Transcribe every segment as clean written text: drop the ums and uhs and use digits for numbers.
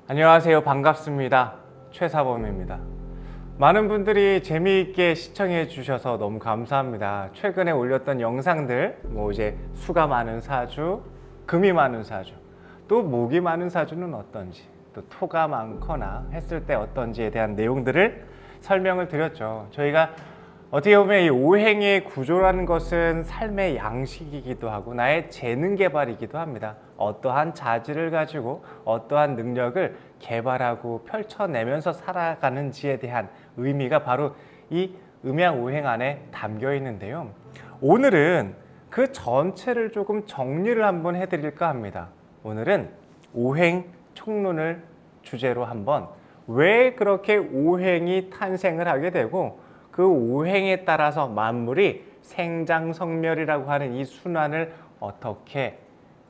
안녕하세요. 반갑습니다. 최사범입니다. 많은 분들이 재미있게 시청해 주셔서 너무 감사합니다. 최근에 올렸던 영상들, 이제 수가 많은 사주, 금이 많은 사주, 또 목이 많은 사주는 어떤지, 또 토가 많거나 했을 때 어떤지에 대한 내용들을 설명을 드렸죠. 저희가 어떻게 보면 이 오행의 구조라는 것은 삶의 양식이기도 하고 나의 재능 개발이기도 합니다. 어떠한 자질을 가지고 어떠한 능력을 개발하고 펼쳐내면서 살아가는지에 대한 의미가 바로 이 음양오행 안에 담겨 있는데요. 오늘은 그 전체를 조금 정리를 한번 해드릴까 합니다. 오늘은 오행 총론을 주제로 한번 왜 그렇게 오행이 탄생을 하게 되고 그 오행에 따라서 만물이 생장성멸이라고 하는 이 순환을 어떻게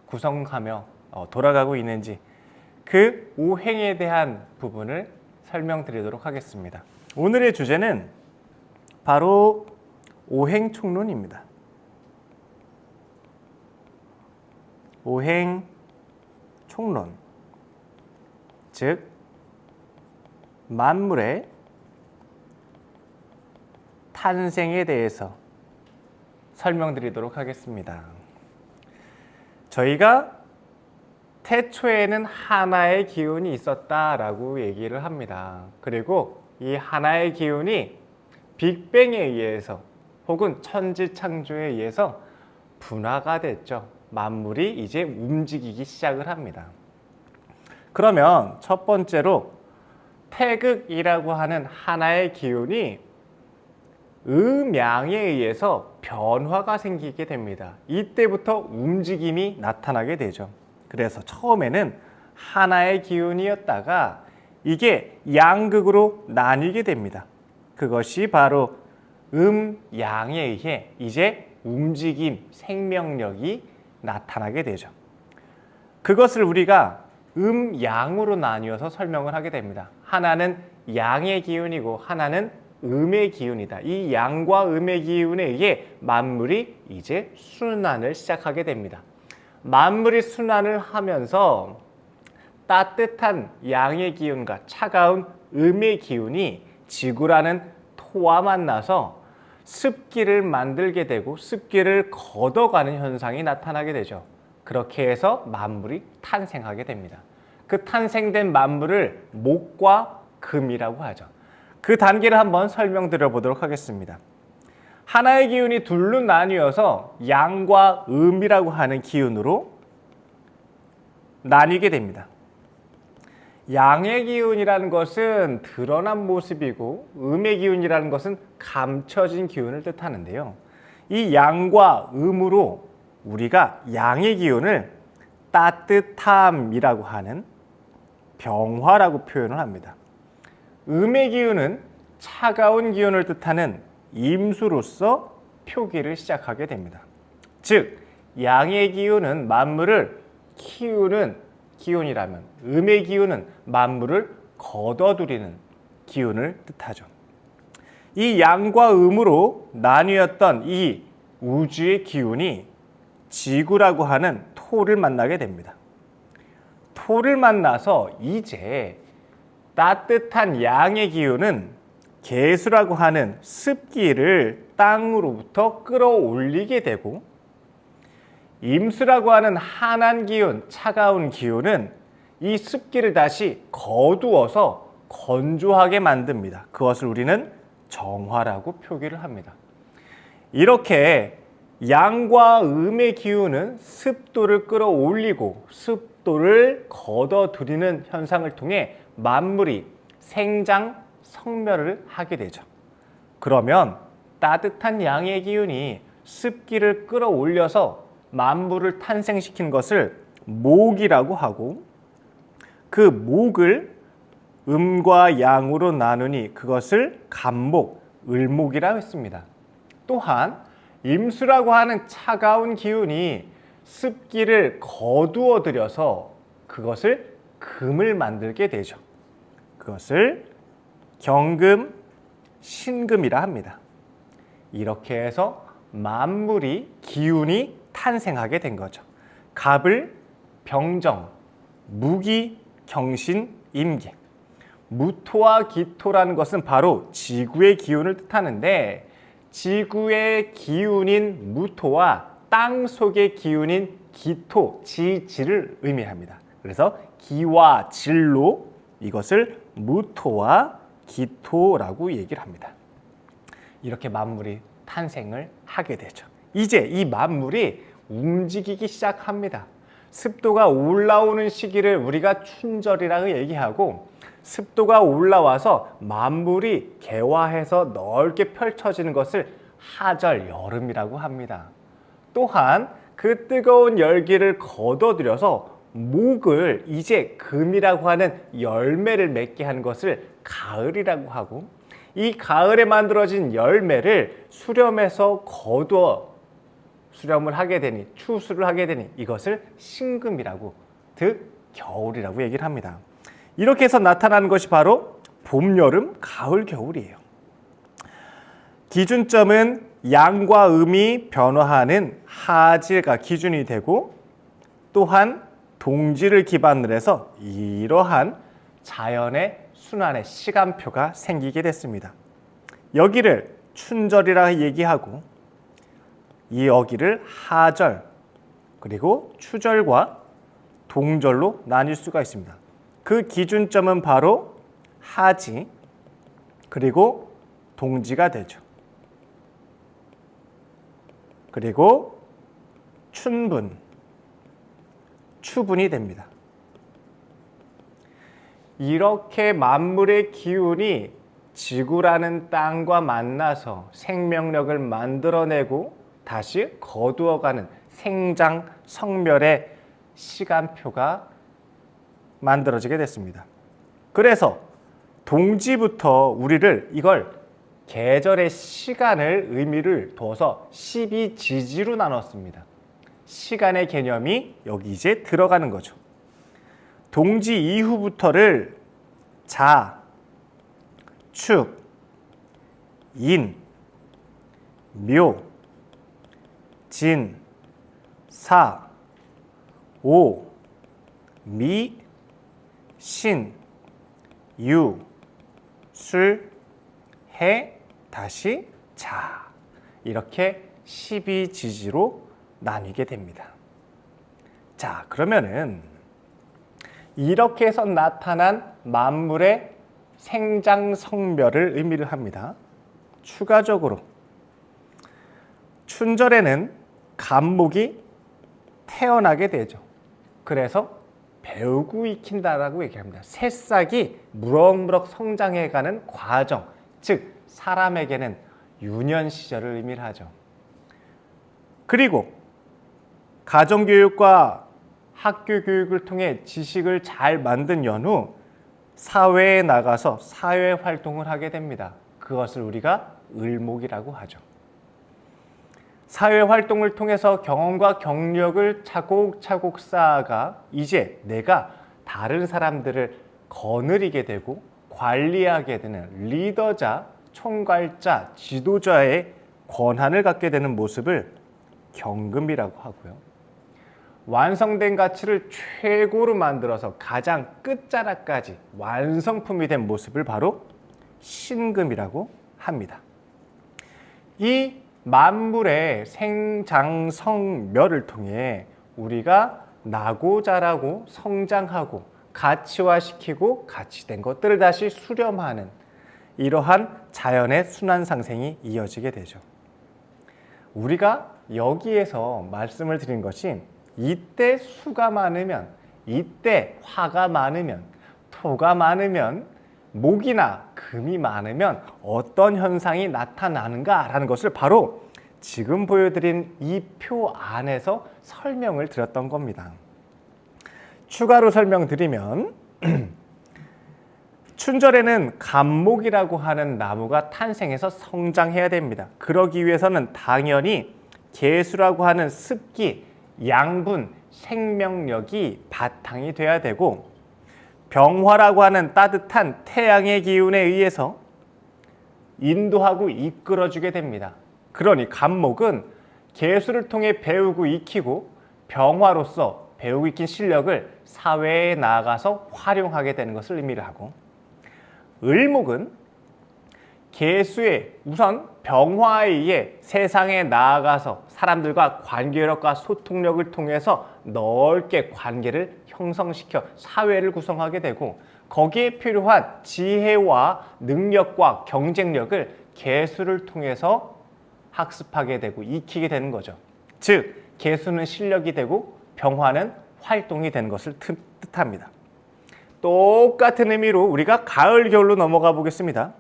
구성하며 돌아가고 있는지 그 오행에 대한 부분을 설명드리도록 하겠습니다. 오늘의 주제는 바로 오행 총론입니다. 오행 총론, 즉 만물의 탄생에 대해서 설명드리도록 하겠습니다. 저희가 태초에는 하나의 기운이 있었다라고 얘기를 합니다. 그리고 이 하나의 기운이 빅뱅에 의해서 혹은 천지창조에 의해서 분화가 됐죠. 만물이 이제 움직이기 시작을 합니다. 그러면 첫 번째로 태극이라고 하는 하나의 기운이 음양에 의해서 변화가 생기게 됩니다. 이때부터 움직임이 나타나게 되죠. 그래서 처음에는 하나의 기운이었다가 이게 양극으로 나뉘게 됩니다. 그것이 바로 음양에 의해 이제 움직임, 생명력이 나타나게 되죠. 그것을 우리가 음양으로 나뉘어서 설명을 하게 됩니다. 하나는 양의 기운이고 하나는 음의 기운이다. 이 양과 음의 기운에 의해 만물이 이제 순환을 시작하게 됩니다. 만물이 순환을 하면서 따뜻한 양의 기운과 차가운 음의 기운이 지구라는 토와 만나서 습기를 만들게 되고 습기를 걷어가는 현상이 나타나게 되죠. 그렇게 해서 만물이 탄생하게 됩니다. 그 탄생된 만물을 목과 금이라고 하죠. 그 단계를 한번 설명드려 보도록 하겠습니다. 하나의 기운이 둘로 나뉘어서 양과 음이라고 하는 기운으로 나뉘게 됩니다. 양의 기운이라는 것은 드러난 모습이고 음의 기운이라는 것은 감춰진 기운을 뜻하는데요. 이 양과 음으로 우리가 양의 기운을 따뜻함이라고 하는 병화라고 표현을 합니다. 음의 기운은 차가운 기운을 뜻하는 임수로서 표기를 시작하게 됩니다. 즉, 양의 기운은 만물을 키우는 기운이라면 음의 기운은 만물을 걷어들이는 기운을 뜻하죠. 이 양과 음으로 나뉘었던 이 우주의 기운이 지구라고 하는 토를 만나게 됩니다. 토를 만나서 이제 따뜻한 양의 기운은 개수라고 하는 습기를 땅으로부터 끌어올리게 되고 임수라고 하는 한한 기운, 차가운 기운은 이 습기를 다시 거두어서 건조하게 만듭니다. 그것을 우리는 정화라고 표기를 합니다. 이렇게 양과 음의 기운은 습도를 끌어올리고 습도를 걷어들이는 현상을 통해 만물이 생장, 성멸을 하게 되죠. 그러면 따뜻한 양의 기운이 습기를 끌어올려서 만물을 탄생시킨 것을 목이라고 하고 그 목을 음과 양으로 나누니 그것을 간목, 을목이라고 했습니다. 또한 임수라고 하는 차가운 기운이 습기를 거두어 들여서 그것을 금을 만들게 되죠. 그것을 경금, 신금이라 합니다. 이렇게 해서 만물이 기운이 탄생하게 된 거죠. 갑을 병정, 무기 경신, 임계. 무토와 기토라는 것은 바로 지구의 기운을 뜻하는데 지구의 기운인 무토와 땅 속의 기운인 기토, 지지를 의미합니다. 그래서 기와 질로 이것을 무토와 기토라고 얘기를 합니다. 이렇게 만물이 탄생을 하게 되죠. 이제 이 만물이 움직이기 시작합니다. 습도가 올라오는 시기를 우리가 춘절이라고 얘기하고 습도가 올라와서 만물이 개화해서 넓게 펼쳐지는 것을 하절, 여름이라고 합니다. 또한 그 뜨거운 열기를 걷어들여서 목을 이제 금이라고 하는 열매를 맺게 하는 것을 가을이라고 하고 이 가을에 만들어진 열매를 수렴해서 거두어 수렴을 하게 되니 추수를 하게 되니 이것을 신금이라고 즉 겨울이라고 얘기를 합니다. 이렇게 해서 나타나는 것이 바로 봄, 여름, 가을, 겨울이에요. 기준점은 양과 음이 변화하는 하지가 기준이 되고 또한 동지를 기반으로 해서 이러한 자연의 순환의 시간표가 생기게 됐습니다. 여기를 춘절이라 얘기하고 이 여기를 하절 그리고 추절과 동절로 나뉠 수가 있습니다. 그 기준점은 바로 하지 그리고 동지가 되죠. 그리고 춘분, 추분이 됩니다. 이렇게 만물의 기운이 지구라는 땅과 만나서 생명력을 만들어내고 다시 거두어가는 생장, 성멸의 시간표가 만들어지게 됐습니다. 그래서 동지부터 우리를 이걸 계절의 시간을 의미를 둬서 12지지로 나눴습니다. 시간의 개념이 여기 이제 들어가는 거죠. 동지 이후부터를 자, 축, 인, 묘, 진, 사, 오, 미, 신, 유, 술, 해, 다시 자 이렇게 12지지로 나뉘게 됩니다. 자, 그러면은 이렇게 해서 나타난 만물의 생장성멸을 의미를 합니다. 추가적으로 춘절에는 간목이 태어나게 되죠. 그래서 배우고 익힌다라고 얘기합니다. 새싹이 무럭무럭 성장해가는 과정, 즉 사람에게는 유년 시절을 의미를 하죠. 그리고 가정교육과 학교 교육을 통해 지식을 잘 만든 연후 사회에 나가서 사회 활동을 하게 됩니다. 그것을 우리가 을목이라고 하죠. 사회 활동을 통해서 경험과 경력을 차곡차곡 쌓아가 이제 내가 다른 사람들을 거느리게 되고 관리하게 되는 리더자, 총괄자, 지도자의 권한을 갖게 되는 모습을 경금이라고 하고요. 완성된 가치를 최고로 만들어서 가장 끝자락까지 완성품이 된 모습을 바로 신금이라고 합니다. 이 만물의 생장성멸을 통해 우리가 나고 자라고 성장하고 가치화시키고 가치된 것들을 다시 수렴하는 이러한 자연의 순환 상생이 이어지게 되죠. 우리가 여기에서 말씀을 드린 것이 이때 수가 많으면, 이때 화가 많으면, 토가 많으면, 목이나 금이 많으면 어떤 현상이 나타나는가라는 것을 바로 지금 보여드린 이 표 안에서 설명을 드렸던 겁니다. 추가로 설명드리면 춘절에는 간목이라고 하는 나무가 탄생해서 성장해야 됩니다. 그러기 위해서는 당연히 개수라고 하는 습기, 양분, 생명력이 바탕이 돼야 되고 병화라고 하는 따뜻한 태양의 기운에 의해서 인도하고 이끌어주게 됩니다. 그러니 간목은 개수를 통해 배우고 익히고 병화로서 배우고 익힌 실력을 사회에 나아가서 활용하게 되는 것을 의미를 하고, 을목은 개수의 우선 병화에 의해 세상에 나아가서 사람들과 관계력과 소통력을 통해서 넓게 관계를 형성시켜 사회를 구성하게 되고, 거기에 필요한 지혜와 능력과 경쟁력을 개수를 통해서 학습하게 되고 익히게 되는 거죠. 즉, 개수는 실력이 되고 병화는 활동이 되는 것을 뜻합니다. 똑같은 의미로 우리가 가을, 겨울로 넘어가 보겠습니다.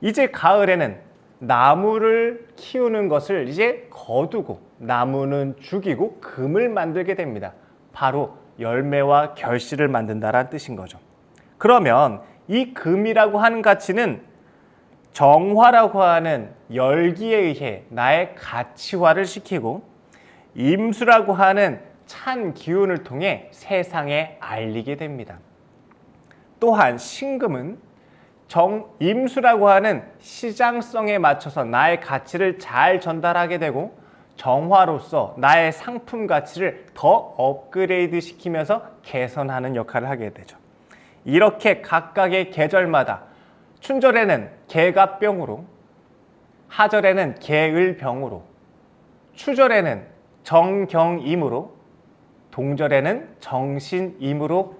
이제 가을에는 나무를 키우는 것을 이제 거두고 나무는 죽이고 금을 만들게 됩니다. 바로 열매와 결실을 만든다라는 뜻인 거죠. 그러면 이 금이라고 하는 가치는 정화라고 하는 열기에 의해 나의 가치화를 시키고, 임수라고 하는 찬 기운을 통해 세상에 알리게 됩니다. 또한 신금은 임수라고 하는 시장성에 맞춰서 나의 가치를 잘 전달하게 되고, 정화로서 나의 상품 가치를 더 업그레이드 시키면서 개선하는 역할을 하게 되죠. 이렇게 각각의 계절마다 춘절에는 개갑병으로, 하절에는 개을병으로, 추절에는 정경임으로, 동절에는 정신임으로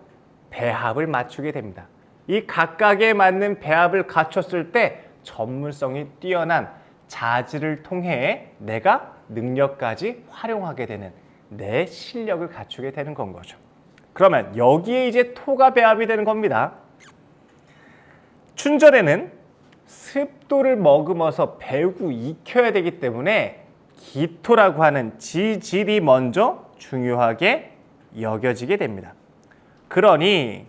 배합을 맞추게 됩니다. 이 각각에 맞는 배합을 갖췄을 때 전문성이 뛰어난 자질을 통해 내가 능력까지 활용하게 되는 내 실력을 갖추게 되는 건 거죠. 그러면 여기에 이제 토가 배합이 되는 겁니다. 춘절에는 습도를 머금어서 배우고 익혀야 되기 때문에 기토라고 하는 지질이 먼저 중요하게 여겨지게 됩니다. 그러니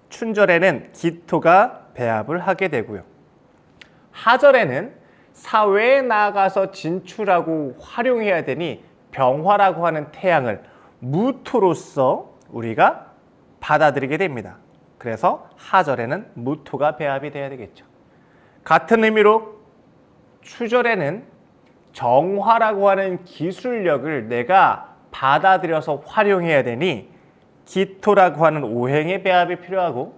춘절에는 기토가 배합을 하게 되고요. 하절에는 사회에 나가서 진출하고 활용해야 되니 병화라고 하는 태양을 무토로서 우리가 받아들이게 됩니다. 그래서 하절에는 무토가 배합이 돼야 되겠죠. 같은 의미로 추절에는 정화라고 하는 기술력을 내가 받아들여서 활용해야 되니 기토라고 하는 오행의 배합이 필요하고,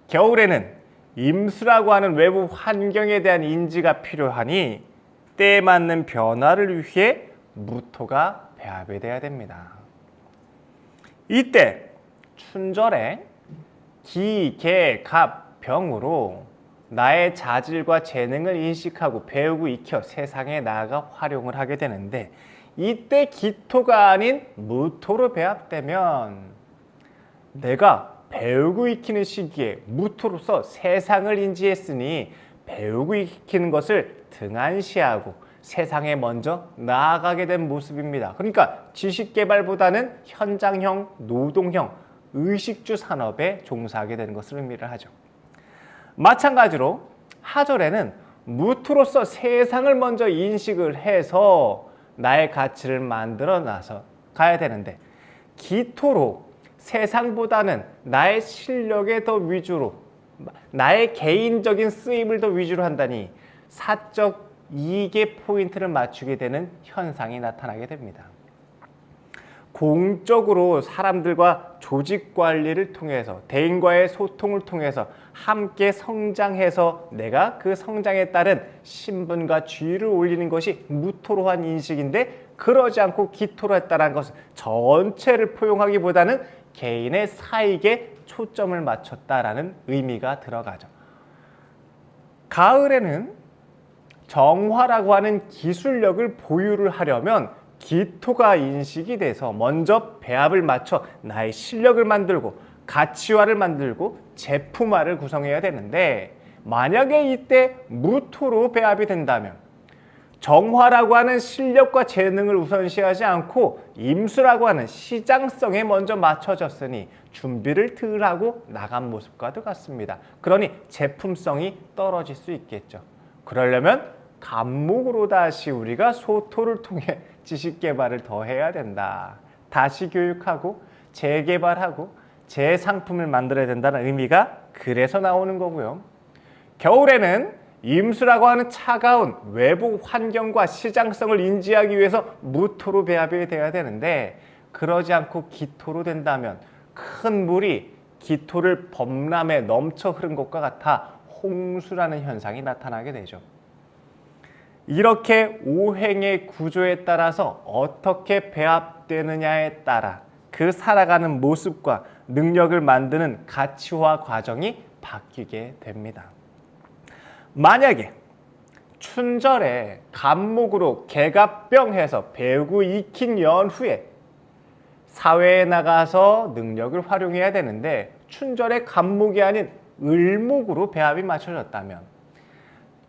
겨울에는 임수라고 하는 외부 환경에 대한 인지가 필요하니 때에 맞는 변화를 위해 무토가 배합이 돼야 됩니다. 이때 춘절에 기, 개, 갑, 병으로 나의 자질과 재능을 인식하고 배우고 익혀 세상에 나아가 활용을 하게 되는데, 이때 기토가 아닌 무토로 배합되면 내가 배우고 익히는 시기에 무토로서 세상을 인지했으니 배우고 익히는 것을 등한시하고 세상에 먼저 나아가게 된 모습입니다. 그러니까 지식개발보다는 현장형, 노동형, 의식주 산업에 종사하게 되는 것을 의미를 하죠. 마찬가지로 하절에는 무토로서 세상을 먼저 인식을 해서 나의 가치를 만들어 나서 가야 되는데, 기토로 세상보다는 나의 실력에 더 위주로, 나의 개인적인 쓰임을 더 위주로 한다니 사적 이익의 포인트를 맞추게 되는 현상이 나타나게 됩니다. 공적으로 사람들과 조직 관리를 통해서, 대인과의 소통을 통해서 함께 성장해서 내가 그 성장에 따른 신분과 지위를 올리는 것이 무토로 한 인식인데, 그러지 않고 기토로 했다는 것은 전체를 포용하기보다는 개인의 사익에 초점을 맞췄다라는 의미가 들어가죠. 가을에는 정화라고 하는 기술력을 보유를 하려면 기토가 인식이 돼서 먼저 배합을 맞춰 나의 실력을 만들고 가치화를 만들고 제품화를 구성해야 되는데, 만약에 이때 무토로 배합이 된다면 정화라고 하는 실력과 재능을 우선시하지 않고 임수라고 하는 시장성에 먼저 맞춰졌으니 준비를 덜 하고 나간 모습과도 같습니다. 그러니 제품성이 떨어질 수 있겠죠. 그러려면 간목으로 다시 우리가 소토를 통해 지식 개발을 더 해야 된다. 다시 교육하고 재개발하고 재상품을 만들어야 된다는 의미가 그래서 나오는 거고요. 겨울에는 임수라고 하는 차가운 외부 환경과 시장성을 인지하기 위해서 무토로 배합이 돼야 되는데, 그러지 않고 기토로 된다면 큰 물이 기토를 범람해 넘쳐 흐른 것과 같아 홍수라는 현상이 나타나게 되죠. 이렇게 오행의 구조에 따라서 어떻게 배합되느냐에 따라 그 살아가는 모습과 능력을 만드는 가치화 과정이 바뀌게 됩니다. 만약에 춘절에 간목으로 개갑병해서 배우고 익힌 연후에 사회에 나가서 능력을 활용해야 되는데 춘절에 간목이 아닌 을목으로 배합이 맞춰졌다면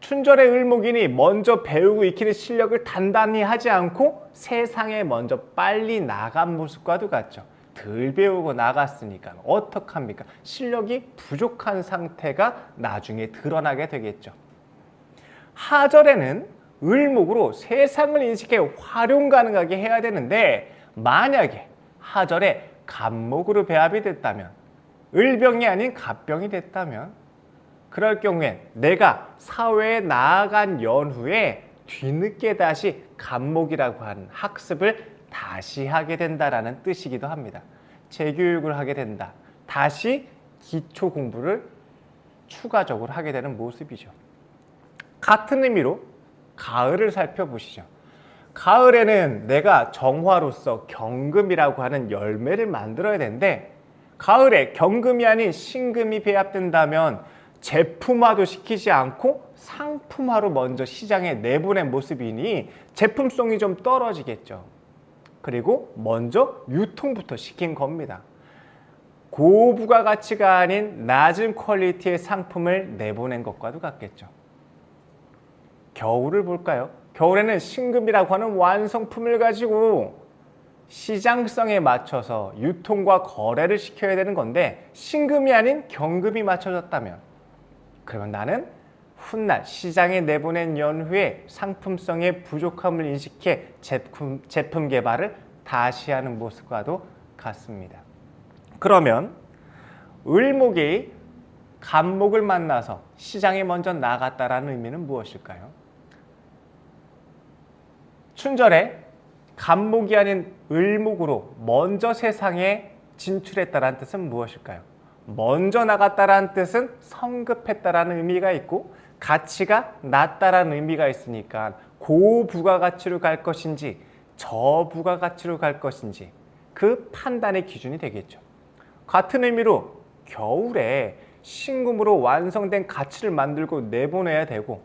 춘절의 을목이니 먼저 배우고 익히는 실력을 단단히 하지 않고 세상에 먼저 빨리 나간 모습과도 같죠. 덜 배우고 나갔으니까 어떡합니까? 실력이 부족한 상태가 나중에 드러나게 되겠죠. 하절에는 을목으로 세상을 인식해 활용 가능하게 해야 되는데 만약에 하절에 간목으로 배합이 됐다면 을병이 아닌 갑병이 됐다면 그럴 경우엔 내가 사회에 나아간 연후에 뒤늦게 다시 간목이라고 하는 학습을 다시 하게 된다라는 뜻이기도 합니다. 재교육을 하게 된다. 다시 기초 공부를 추가적으로 하게 되는 모습이죠. 같은 의미로 가을을 살펴보시죠. 가을에는 내가 정화로서 경금이라고 하는 열매를 만들어야 되는데 가을에 경금이 아닌 신금이 배합된다면 제품화도 시키지 않고 상품화로 먼저 시장에 내보낸 모습이니 제품성이 좀 떨어지겠죠. 그리고 먼저 유통부터 시킨 겁니다. 고부가가치가 아닌 낮은 퀄리티의 상품을 내보낸 것과도 같겠죠. 겨울을 볼까요? 겨울에는 신금이라고 하는 완성품을 가지고 시장성에 맞춰서 유통과 거래를 시켜야 되는 건데 신금이 아닌 경금이 맞춰졌다면 그러면 나는 훗날 시장에 내보낸 연후에 상품성의 부족함을 인식해 제품 개발을 다시 하는 모습과도 같습니다. 그러면 을목이 간목을 만나서 시장에 먼저 나갔다라는 의미는 무엇일까요? 춘절에 간목이 아닌 을목으로 먼저 세상에 진출했다라는 뜻은 무엇일까요? 먼저 나갔다라는 뜻은 성급했다라는 의미가 있고 가치가 낮다라는 의미가 있으니까 고부가가치로 갈 것인지 저부가가치로 갈 것인지 그 판단의 기준이 되겠죠. 같은 의미로 겨울에 신금으로 완성된 가치를 만들고 내보내야 되고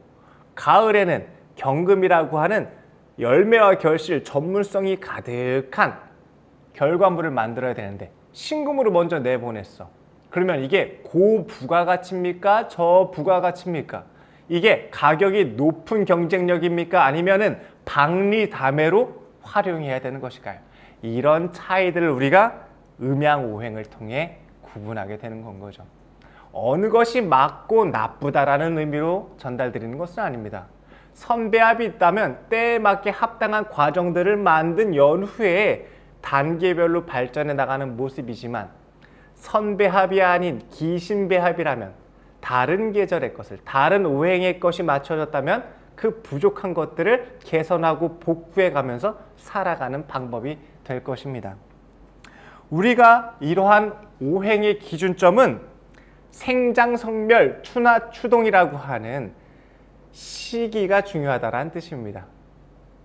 가을에는 경금이라고 하는 열매와 결실, 전문성이 가득한 결과물을 만들어야 되는데 신금으로 먼저 내보냈어. 그러면 이게 고부가가치입니까? 저부가가치입니까? 이게 가격이 높은 경쟁력입니까? 아니면은 박리다매로 활용해야 되는 것일까요? 이런 차이들을 우리가 음양오행을 통해 구분하게 되는 건 거죠. 어느 것이 맞고 나쁘다라는 의미로 전달드리는 것은 아닙니다. 선배합이 있다면 때에 맞게 합당한 과정들을 만든 연후에 단계별로 발전해 나가는 모습이지만 선배합이 아닌 기신배합이라면 다른 계절의 것을, 다른 오행의 것이 맞춰졌다면 그 부족한 것들을 개선하고 복구해 가면서 살아가는 방법이 될 것입니다. 우리가 이러한 오행의 기준점은 생장성멸, 추나 추동이라고 하는 시기가 중요하다는 뜻입니다.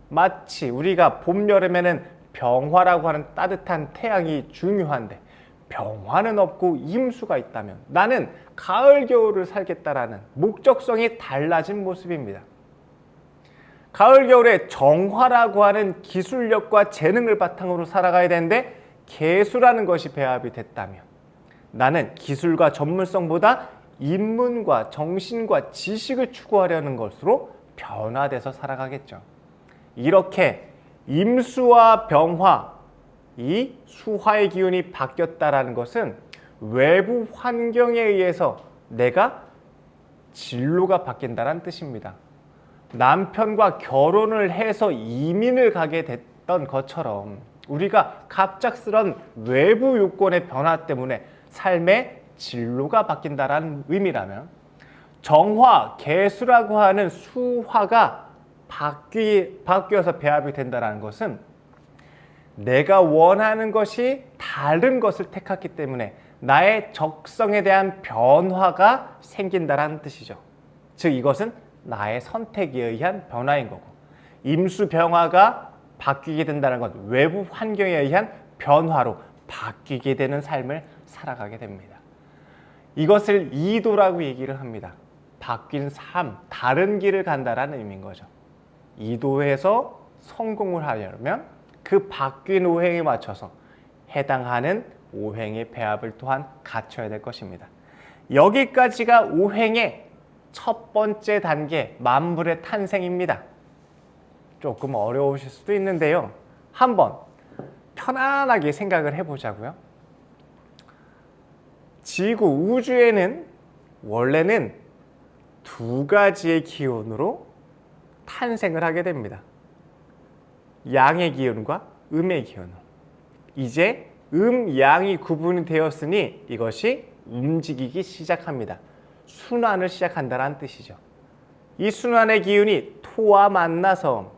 마치 우리가 봄, 여름에는 병화라고 하는 따뜻한 태양이 중요한데 병화는 없고 임수가 있다면 나는 가을, 겨울을 살겠다라는 목적성이 달라진 모습입니다. 가을, 겨울에 정화라고 하는 기술력과 재능을 바탕으로 살아가야 되는데 개수라는 것이 배합이 됐다면 나는 기술과 전문성보다 인문과 정신과 지식을 추구하려는 것으로 변화돼서 살아가겠죠. 이렇게 임수와 병화, 이 수화의 기운이 바뀌었다라는 것은 외부 환경에 의해서 내가 진로가 바뀐다는 뜻입니다. 남편과 결혼을 해서 이민을 가게 됐던 것처럼 우리가 갑작스런 외부 요건의 변화 때문에 삶의 진로가 바뀐다는 의미라면 정화, 개수라고 하는 수화가 바뀌어서 배합이 된다는 것은 내가 원하는 것이 다른 것을 택했기 때문에 나의 적성에 대한 변화가 생긴다는 뜻이죠. 즉 이것은 나의 선택에 의한 변화인 거고, 임수병화가 바뀌게 된다는 건 외부 환경에 의한 변화로 바뀌게 되는 삶을 살아가게 됩니다. 이것을 이도라고 얘기를 합니다. 바뀐 삶, 다른 길을 간다라는 의미인 거죠. 이도에서 성공을 하려면 그 바뀐 오행에 맞춰서 해당하는 오행의 배합을 또한 갖춰야 될 것입니다. 여기까지가 오행의 첫 번째 단계, 만물의 탄생입니다. 조금 어려우실 수도 있는데요. 한번 편안하게 생각을 해보자고요. 지구, 우주에는 원래는 두 가지의 기운으로 탄생을 하게 됩니다. 양의 기운과 음의 기운. 이제 양이 구분이 되었으니 이것이 움직이기 시작합니다. 순환을 시작한다는 뜻이죠. 이 순환의 기운이 토와 만나서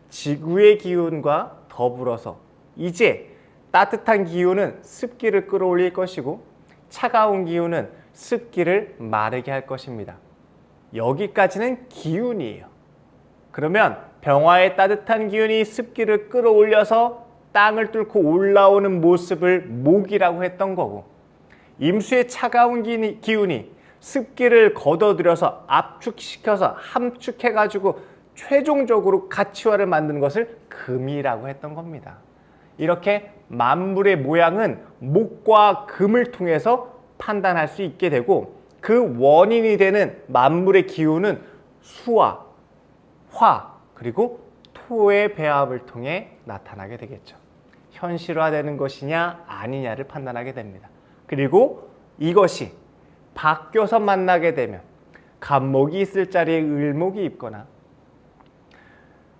지구의 기운과 더불어서 이제 따뜻한 기운은 습기를 끌어올릴 것이고 차가운 기운은 습기를 마르게 할 것입니다. 여기까지는 기운이에요. 그러면 병화의 따뜻한 기운이 습기를 끌어올려서 땅을 뚫고 올라오는 모습을 목이라고 했던 거고, 임수의 차가운 기운이 습기를 걷어들여서 압축시켜서 함축해가지고 최종적으로 가치화를 만드는 것을 금이라고 했던 겁니다. 이렇게 만물의 모양은 목과 금을 통해서 판단할 수 있게 되고, 그 원인이 되는 만물의 기운은 수와 화 그리고 토의 배합을 통해 나타나게 되겠죠. 현실화되는 것이냐 아니냐를 판단하게 됩니다. 그리고 이것이 바뀌어서 만나게 되면 간목이 있을 자리에 을목이 있거나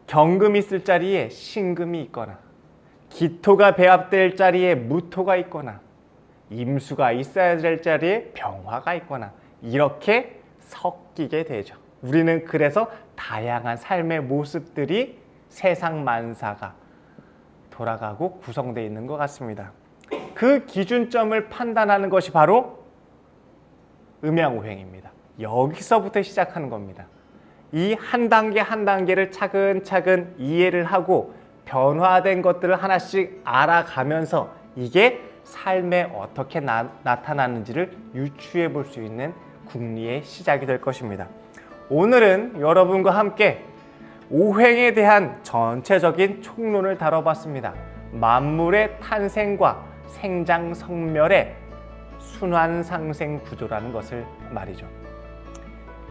경금이 있을 자리에 신금이 있거나 기토가 배합될 자리에 무토가 있거나 임수가 있어야 될 자리에 병화가 있거나 이렇게 섞이게 되죠. 우리는 그래서 다양한 삶의 모습들이 세상 만사가 돌아가고 구성되어 있는 것 같습니다. 그 기준점을 판단하는 것이 바로 음양오행입니다. 여기서부터 시작하는 겁니다. 이 한 단계 한 단계를 차근차근 이해를 하고 변화된 것들을 하나씩 알아가면서 이게 삶에 어떻게 나타나는지를 유추해 볼 수 있는 궁리의 시작이 될 것입니다. 오늘은 여러분과 함께 오행에 대한 전체적인 총론을 다뤄봤습니다. 만물의 탄생과 생장성멸의 순환상생 구조라는 것을 말이죠.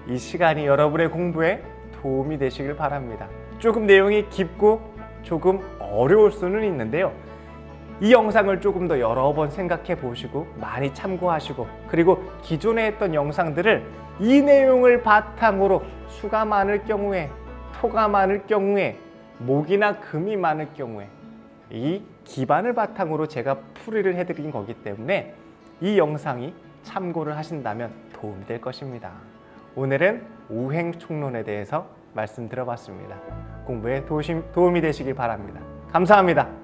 이 시간이 여러분의 공부에 도움이 되시길 바랍니다. 조금 내용이 깊고 조금 어려울 수는 있는데요. 이 영상을 조금 더 여러 번 생각해 보시고 많이 참고하시고, 그리고 기존에 했던 영상들을 이 내용을 바탕으로 수가 많을 경우에, 토가 많을 경우에, 목이나 금이 많을 경우에 이 기반을 바탕으로 제가 풀이를 해드린 거기 때문에 이 영상이 참고를 하신다면 도움이 될 것입니다. 오늘은 오행총론에 대해서 말씀드려봤습니다. 공부에 도움이 되시길 바랍니다. 감사합니다.